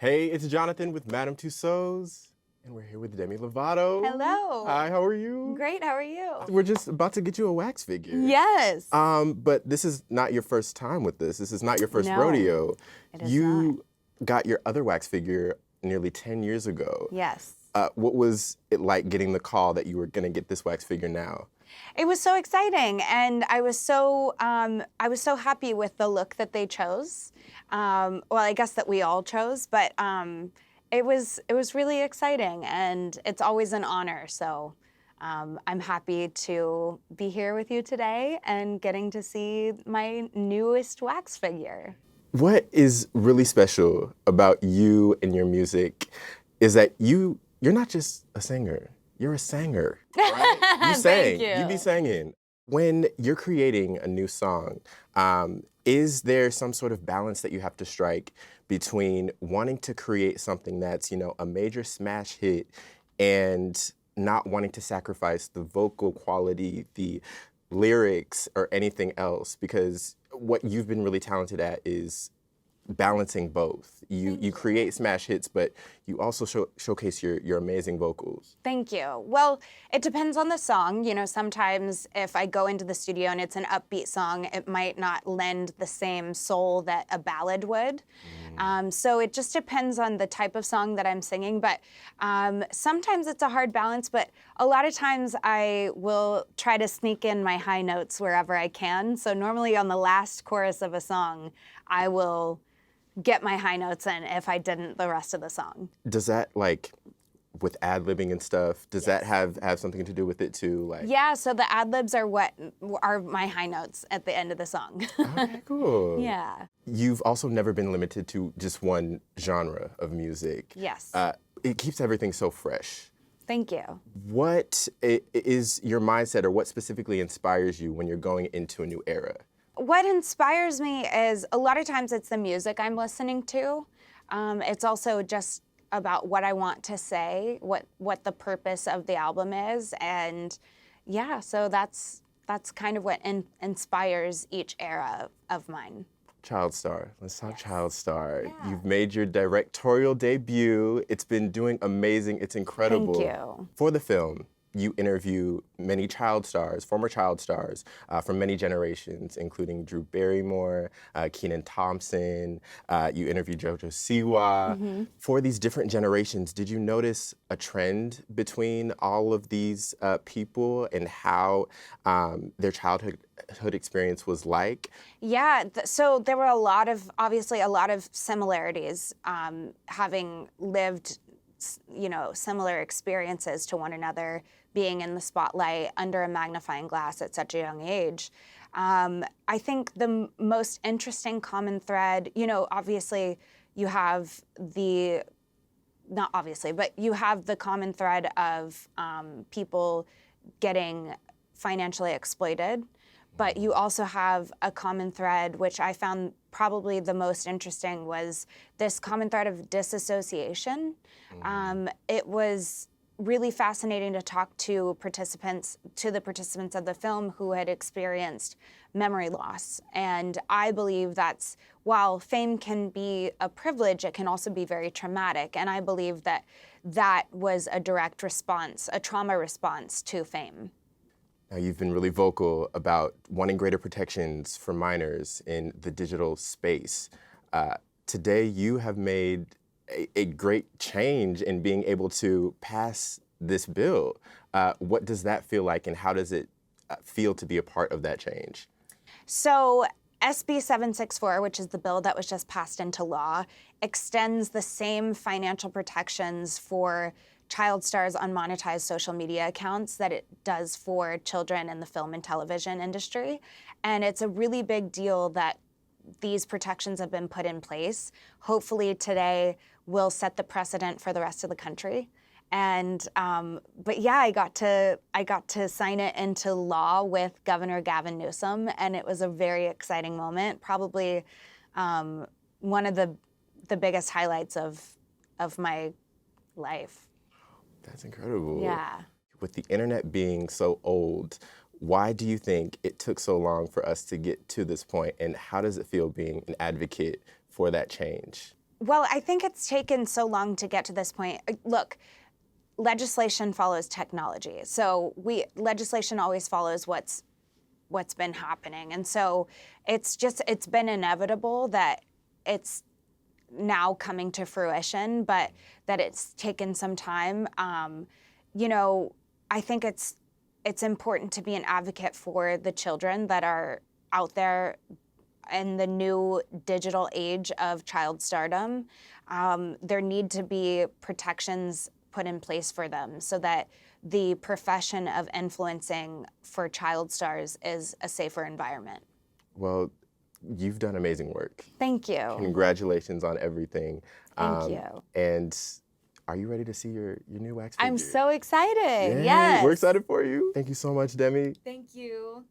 Hey, it's Jonathan with Madame Tussauds, and we're here with Demi Lovato. Hello. Hi, how are you? Great, how are you? We're just about to get you a wax figure. Yes. But this is not your first time with this. This is not your first No, rodeo. it is You got your other wax figure nearly 10 years ago. Yes. What was it like getting the call that you were gonna get this wax figure now? It was so exciting, and I was so happy with the look that they chose. Well, I guess that we all chose, but it was really exciting, and it's always an honor. So I'm happy to be here with you today and getting to see my newest wax figure. What is really special about you and your music is that you're not just a singer, you're a sanger, right? You sang, Thank you. be singing. When you're creating a new song, is there some sort of balance that you have to strike between wanting to create something that's, a major smash hit and not wanting to sacrifice the vocal quality, the lyrics, or anything else? Because what you've been really talented at is balancing both. You create smash hits, but you also showcase your amazing vocals. Thank you. Well, it depends on the song. Sometimes if I go into the studio and it's an upbeat song, it might not lend the same soul that a ballad would. So it just depends on the type of song that I'm singing. But sometimes it's a hard balance, but a lot of times I will try to sneak in my high notes wherever I can. So normally on the last chorus of a song, I will get my high notes in if I didn't the rest of the song. Does that, with ad-libbing and stuff, does that have something to do with it too? Yeah, so the ad-libs are what are my high notes at the end of the song. Okay, cool. Yeah. You've also never been limited to just one genre of music. Yes. It keeps everything so fresh. Thank you. What is your mindset, or what specifically inspires you when you're going into a new era? What inspires me is a lot of times it's the music I'm listening to. It's also just about what I want to say, what the purpose of the album is, and yeah, so that's kind of what inspires each era of mine. Child Star. Let's talk Yes. Child Star. Yeah. You've made your directorial debut. It's been doing amazing. It's incredible. Thank you. For the film, you interview many child stars, former child stars from many generations, including Drew Barrymore, Kenan Thompson. You interviewed JoJo Siwa. For these different generations, did you notice a trend between all of these people and how their childhood experience was like? Yeah, so there were obviously a lot of similarities, having lived, similar experiences to one another, being in the spotlight under a magnifying glass at such a young age. I think the most interesting common thread, obviously you have not obviously, but you have the common thread of people getting financially exploited. But you also have a common thread, which I found probably the most interesting, was this common thread of disassociation. It was really fascinating to talk to the participants of the film who had experienced memory loss. And I believe while fame can be a privilege, it can also be very traumatic. And I believe that was a direct response, a trauma response to fame. Now, you've been really vocal about wanting greater protections for minors in the digital space. Today, you have made a great change in being able to pass this bill. What does that feel like, and how does it feel to be a part of that change? So SB 764, which is the bill that was just passed into law, extends the same financial protections for child stars' unmonetized social media accounts that it does for children in the film and television industry. And it's a really big deal that these protections have been put in place. Hopefully today will set the precedent for the rest of the country. And but yeah, I got to sign it into law with Governor Gavin Newsom, and it was a very exciting moment. Probably one of the biggest highlights of my life. That's incredible. Yeah. With the internet being so old, why do you think it took so long for us to get to this point, and how does it feel being an advocate for that change? Well, I think it's taken so long to get to this point. Look, legislation follows technology. So legislation always follows what's been happening. And so it's been inevitable that it's now coming to fruition, but that it's taken some time. You know, I think it's important to be an advocate for the children that are out there in the new digital age of child stardom. There need to be protections put in place for them so that the profession of influencing for child stars is a safer environment. Well, you've done amazing work. Thank you. Congratulations on everything. Thank you. And are you ready to see your new wax figure? I'm so excited. Yay, Yes. we're excited for you. Thank you so much, Demi. Thank you.